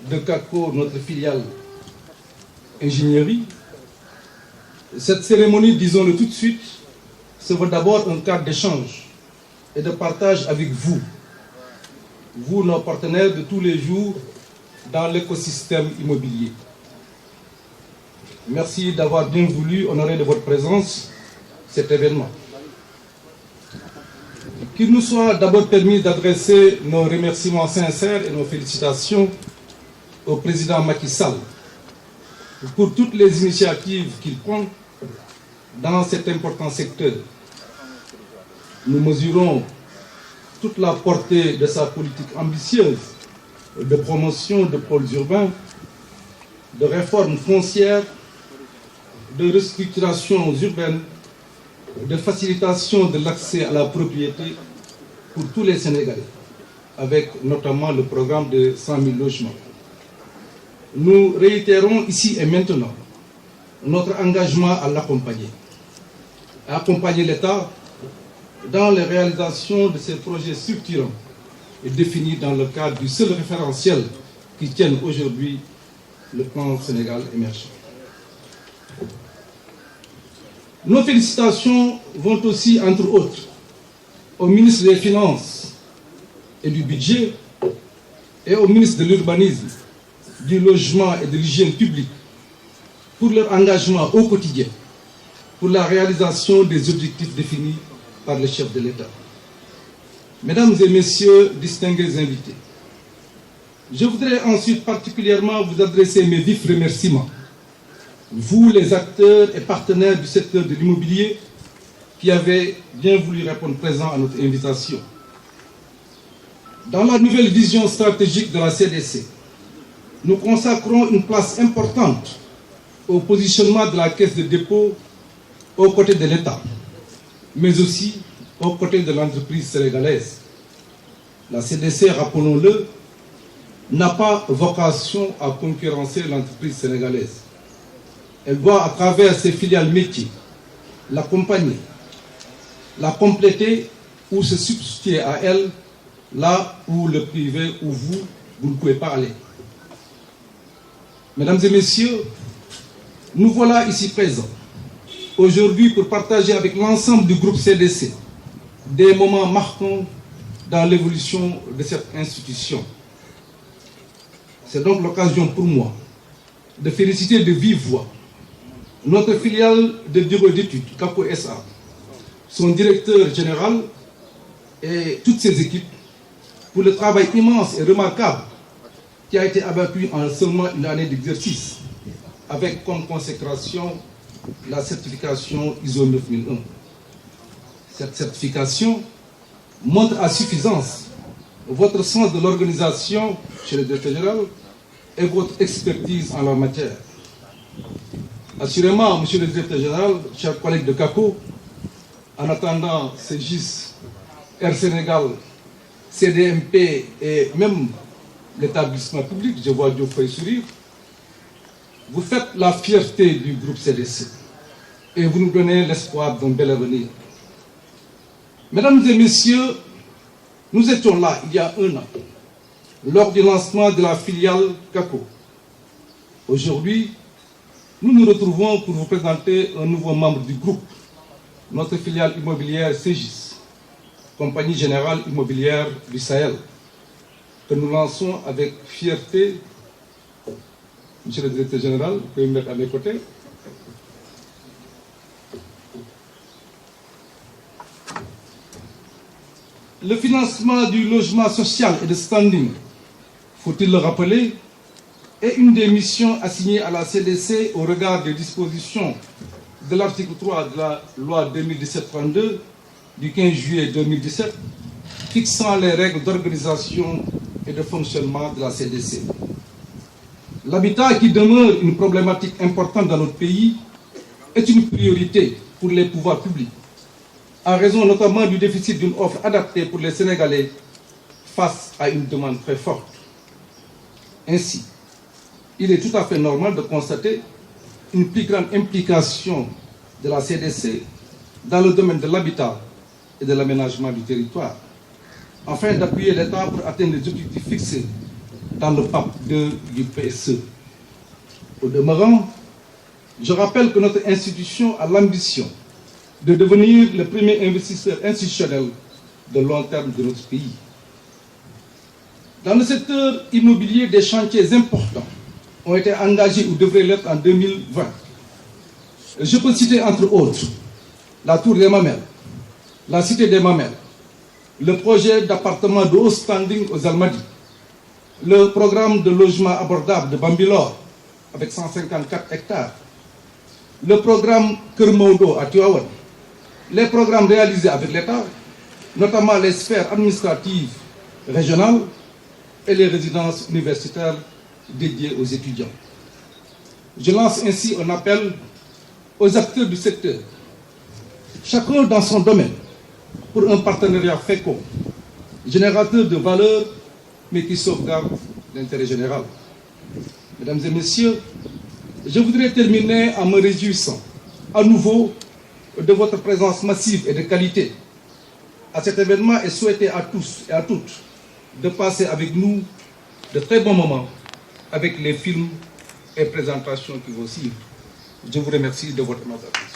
de CACO, notre filiale ingénierie. Cette cérémonie, disons-le tout de suite, se veut d'abord un cadre d'échange et de partage avec vous, nos partenaires de tous les jours dans l'écosystème immobilier. Merci d'avoir bien voulu honorer de votre présence cet événement. Qu'il nous soit d'abord permis d'adresser nos remerciements sincères et nos félicitations au président Macky Sall pour toutes les initiatives qu'il prend dans cet important secteur. Nous mesurons toute la portée de sa politique ambitieuse de promotion de pôles urbains, de réformes foncières, de restructuration urbaine, de facilitation de l'accès à la propriété pour tous les Sénégalais, avec notamment le programme de 100 000 logements. Nous réitérons ici et maintenant notre engagement à l'accompagner, à accompagner l'État dans les réalisations de ces projets structurants et définis dans le cadre du seul référentiel qui tienne aujourd'hui le plan Sénégal émergent. Nos félicitations vont aussi, entre autres, au ministre des Finances et du Budget et au ministre de l'Urbanisme, du Logement et de l'Hygiène publique pour leur engagement au quotidien pour la réalisation des objectifs définis par le chef de l'État. Mesdames et messieurs, distingués invités, je voudrais ensuite particulièrement vous adresser mes vifs remerciements, vous les acteurs et partenaires du secteur de l'immobilier qui avez bien voulu répondre présent à notre invitation. Dans la nouvelle vision stratégique de la CDC, nous consacrons une place importante au positionnement de la Caisse de dépôt aux côtés de l'État, mais aussi aux côtés de l'entreprise sénégalaise. La CDC, rappelons-le, n'a pas vocation à concurrencer l'entreprise sénégalaise. Elle doit, à travers ses filiales métiers, l'accompagner, la compléter ou se substituer à elle là où le privé ou vous ne pouvez pas aller. Mesdames et messieurs, nous voilà ici présents aujourd'hui pour partager avec l'ensemble du groupe CDC des moments marquants dans l'évolution de cette institution. C'est donc l'occasion pour moi de féliciter de vive voix notre filiale de bureau d'études, CACO SA, son directeur général et toutes ses équipes pour le travail immense et remarquable qui a été abattu en seulement une année d'exercice, avec comme consécration la certification ISO 9001. Cette certification montre à suffisance votre sens de l'organisation chez le directeur général et votre expertise en la matière. Assurément, monsieur le directeur général, chers collègues de CACO, en attendant CGIS, Air Sénégal, CDMP et même l'établissement public, je vois Dieu sourire, vous faites la fierté du groupe CDC et vous nous donnez l'espoir d'un bel avenir. Mesdames et messieurs, nous étions là il y a un an, lors du lancement de la filiale CACO. Aujourd'hui, nous nous retrouvons pour vous présenter un nouveau membre du groupe, notre filiale immobilière CGIS, Compagnie Générale Immobilière du Sahel, que nous lançons avec fierté. Monsieur le directeur général, vous pouvez me mettre à mes côtés. Le financement du logement social et de standing, faut-il le rappeler, est une des missions assignées à la CDC au regard des dispositions de l'article 3 de la loi 2017-32 du 15 juillet 2017 fixant les règles d'organisation et de fonctionnement de la CDC. L'habitat, qui demeure une problématique importante dans notre pays, est une priorité pour les pouvoirs publics, en raison notamment du déficit d'une offre adaptée pour les Sénégalais face à une demande très forte. Ainsi, il est tout à fait normal de constater une plus grande implication de la CDC dans le domaine de l'habitat et de l'aménagement du territoire, afin d'appuyer l'État pour atteindre les objectifs fixés dans le PAP 2 du PSE. Au demeurant, je rappelle que notre institution a l'ambition de devenir le premier investisseur institutionnel de long terme de notre pays. Dans le secteur immobilier, des chantiers importants ont été engagés ou devraient l'être en 2020. Je peux citer entre autres la Tour des Mamelles, la Cité des Mamelles, le projet d'appartement de haut standing aux Almadies, le programme de logement abordable de Bambilor avec 154 hectares, le programme Kermoudo à Tivaouane, les programmes réalisés avec l'État, notamment les sphères administratives régionales et les résidences universitaires dédiées aux étudiants. Je lance ainsi un appel aux acteurs du secteur, chacun dans son domaine, pour un partenariat fécond, générateur de valeur, mais qui sauvegarde l'intérêt général. Mesdames et messieurs, je voudrais terminer en me réjouissant à nouveau de votre présence massive et de qualité à cet événement et souhaiter à tous et à toutes de passer avec nous de très bons moments avec les films et présentations qui vont suivre. Je vous remercie de votre attention.